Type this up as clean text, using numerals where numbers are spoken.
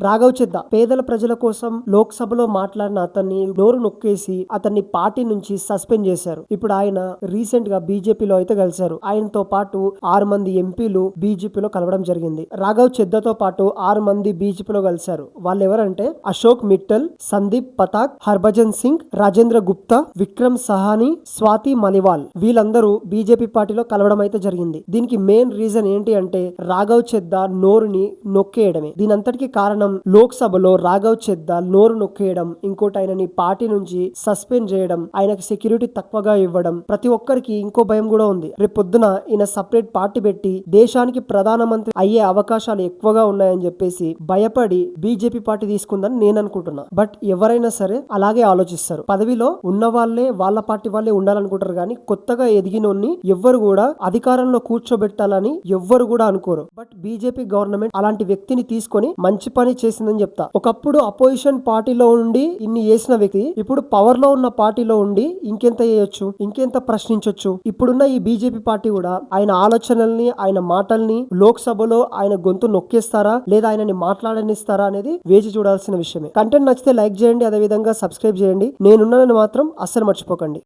రాఘవ్ చెద్ద పేదల ప్రజల కోసం లోక్సభలో మాట్లాడిన అతన్ని నోరు నొక్కేసి అతన్ని పార్టీ నుంచి సస్పెండ్ చేశారు. ఇప్పుడు ఆయన రీసెంట్ గా బీజేపీలో అయితే కలిశారు. ఆయనతో పాటు 6 మంది ఎంపీలు బీజేపీలో కలవడం జరిగింది. రాఘవ్ చెద్దతో పాటు 6 మంది బీజేపీలో కలిశారు. వాళ్ళు ఎవరంటే అశోక్ మిట్టల్, సందీప్ పతాక్, హర్భజన్ సింగ్, రాజేంద్ర గుప్తా, విక్రమ్ సహాని, స్వాతి మలివాల్ వీళ్ళందరూ బీజేపీ పార్టీలో కలవడం అయితే జరిగింది. దీనికి మెయిన్ రీజన్ ఏంటి అంటే రాఘవ్ చెద్ద నోరుని నొక్కేయడమే. దీనంతటికి కారణం లోక్సభలో రాఘవ్ చెద్ద నోరు నొక్కేయడం, ఇంకోటి ఆయనని పార్టీ నుంచి సస్పెండ్ చేయడం, ఆయనకి సెక్యూరిటీ తక్కువగా ఇవ్వడం. ప్రతి ఒక్కరికి ఇంకో భయం కూడా ఉంది. రేపు పొద్దున ఈయన సపరేట్ పార్టీ పెట్టి దేశానికి ప్రధానమంత్రి అయ్యే అవకాశాలు ఎక్కువగా ఉన్నాయని చెప్పేసి భయపడి బీజేపీ పార్టీ తీసుకుందని నేను అనుకుంటున్నా. బట్ ఎవరైనా సరే అలాగే ఆలోచిస్తారు. పదవిలో ఉన్న వాళ్ళే వాళ్ళ పార్టీ వాళ్ళే ఉండాలనుకుంటారు కానీ కొత్తగా ఎదిగినోన్ని ఎవ్వరు కూడా అధికారంలో కూర్చోబెట్టాలని ఎవ్వరు కూడా అనుకోరు. బట్ బీజేపీ గవర్నమెంట్ అలాంటి వ్యక్తిని తీసుకొని మంచి పని చేసిందని చెప్తా. ఒకప్పుడు అపోజిషన్ పార్టీలో ఉండి ఇన్ని చేసిన వ్యక్తి ఇప్పుడు పవర్ లో ఉన్న పార్టీలో ఉండి ఇంకెంత చేయొచ్చు, ఇంకెంత ప్రశ్నించొచ్చు. ఇప్పుడున్న ఈ బీజేపీ పార్టీ కూడా ఆయన ఆలోచనల్ని, ఆయన మాటల్ని లోక్సభలో ఆయన గొంతు నొక్కేస్తారా లేదా ఆయనని మాట్లాడనిస్తారా అనేది వేచి చూడాల్సిన విషయమే. కంటెంట్ నచ్చితే లైక్ చేయండి, అదే విధంగా సబ్స్క్రైబ్ చేయండి. నేనున్నానని మాత్రం అస్సలు మర్చిపోకండి.